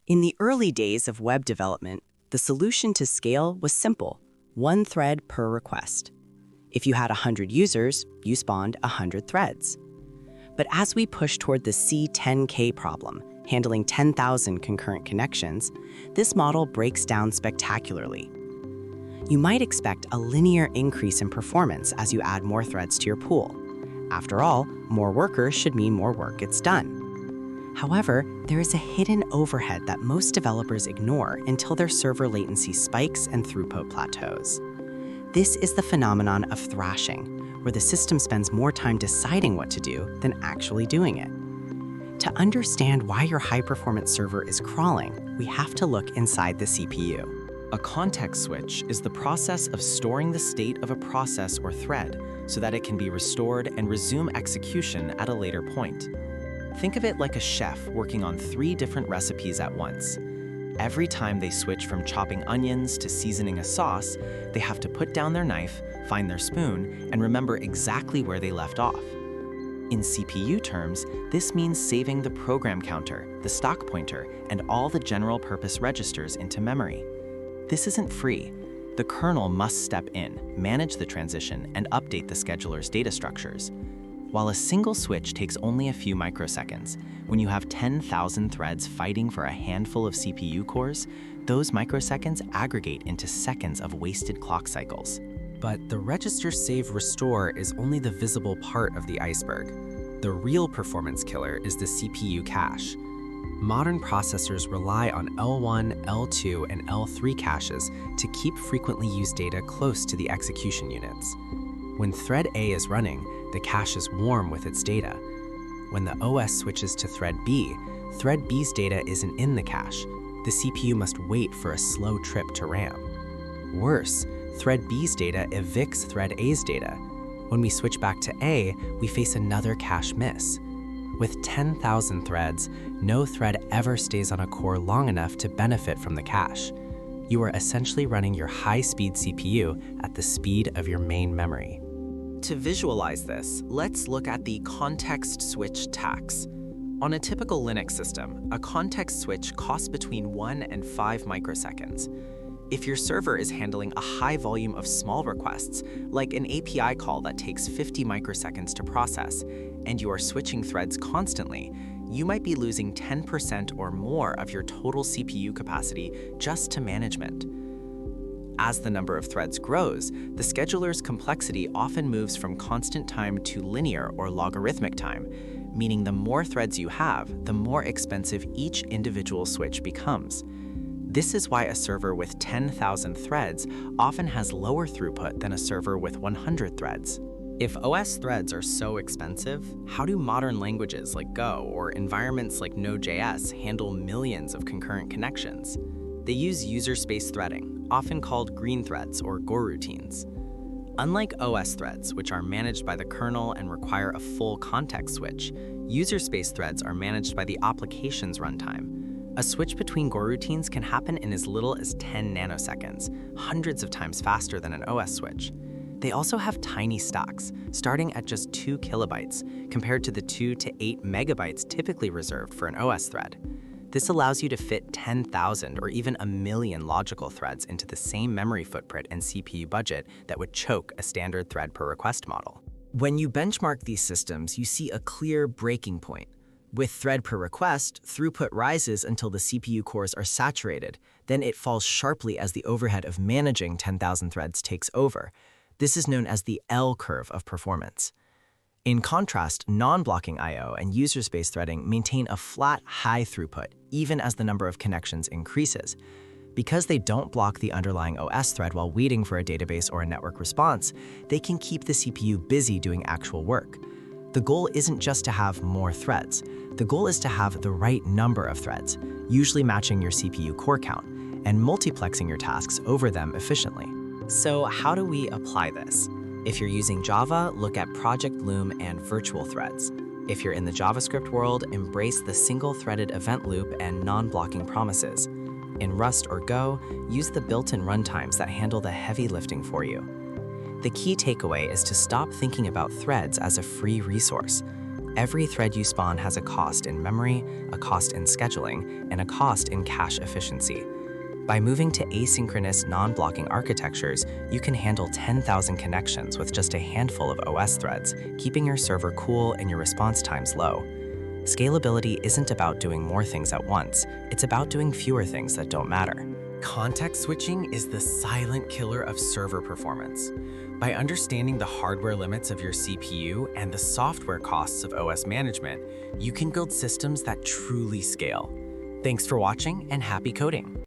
In the early days of web development, the solution to scale was simple: one thread per request. If you had 100 users, you spawned 100 threads. But as we push toward the C10K problem, handling 10,000 concurrent connections, this model breaks down spectacularly. You might expect a linear increase in performance as you add more threads to your pool. After all, more workers should mean more work gets done. However, there is a hidden overhead that most developers ignore until their server latency spikes and throughput plateaus. This is the phenomenon of thrashing, where the system spends more time deciding what to do than actually doing it. To understand why your high-performance server is crawling, we have to look inside the CPU. A context switch is the process of storing the state of a process or thread so that it can be restored and resume execution at a later point. Think of it like a chef working on 3 different recipes at once. Every time they switch from chopping onions to seasoning a sauce, they have to put down their knife, find their spoon, and remember exactly where they left off. In CPU terms, this means saving the program counter, the stock pointer, and all the general-purpose registers into memory. This isn't free. The kernel must step in, manage the transition, and update the scheduler's data structures. While a single switch takes only a few microseconds, when you have 10,000 threads fighting for a handful of CPU cores, those microseconds aggregate into seconds of wasted clock cycles. But the register save restore is only the visible part of the iceberg. The real performance killer is the CPU cache. Modern processors rely on L1, L2, and L3 caches to keep frequently used data close to the execution units. When thread A is running, the cache is warm with its data. When the OS switches to thread B's data isn't in the cache. The CPU must wait for a slow trip to RAM. Worse, thread B's data evicts thread A's data. When we switch back to A, we face another cache miss. With 10,000 threads, no thread ever stays on a core long enough to benefit from the cache. You are essentially running your high-speed CPU at the speed of your main memory. To visualize this, let's look at the context switch tax. On a typical Linux system, a context switch costs between 1 and 5 microseconds. If your server is handling a high volume of small requests, like an API call that takes 50 microseconds to process, and you are switching threads constantly, you might be losing 10% or more of your total CPU capacity just to management. As the number of threads grows, the scheduler's complexity often moves from constant time to linear or logarithmic time, meaning the more threads you have, the more expensive each individual switch becomes. This is why a server with 10,000 threads often has lower throughput than a server with 100 threads. If OS threads are so expensive, how do modern languages like Go or environments like Node.js handle millions of concurrent connections? They use user-space threading, often called green threads or Go routines. Unlike OS threads, which are managed by the kernel and require a full context switch, user-space threads are managed by the application's runtime. A switch between Go routines can happen in as little as 10 nanoseconds, hundreds of times faster than an OS switch. They also have tiny stocks, starting at just 2 kilobytes, compared to the 2 to 8 megabytes typically reserved for an OS thread. This allows you to fit 10,000 or even a million logical threads into the same memory footprint and CPU budget that would choke a standard thread per request model. When you benchmark these systems, you see a clear breaking point. With thread per request, throughput rises until the CPU cores are saturated. Then it falls sharply as the overhead of managing 10,000 threads takes over. This is known as the L curve of performance. In contrast, non-blocking I/O and user-space threading maintain a flat, high throughput, even as the number of connections increases. Because they don't block the underlying OS thread while waiting for a database or a network response, they can keep the CPU busy doing actual work. The goal isn't just to have more threads. The goal is to have the right number of threads, usually matching your CPU core count, and multiplexing your tasks over them efficiently. So how do we apply this? If you're using Java, look at Project Loom and virtual threads. If you're in the JavaScript world, embrace the single-threaded event loop and non-blocking promises. In Rust or Go, use the built-in runtimes that handle the heavy lifting for you. The key takeaway is to stop thinking about threads as a free resource. Every thread you spawn has a cost in memory, a cost in scheduling, and a cost in cache efficiency. By moving to asynchronous, non-blocking architectures, you can handle 10,000 connections with just a handful of OS threads, keeping your server cool and your response times low. Scalability isn't about doing more things at once, it's about doing fewer things that don't matter. Context switching is the silent killer of server performance. By understanding the hardware limits of your CPU and the software costs of OS management, you can build systems that truly scale. Thanks for watching and happy coding!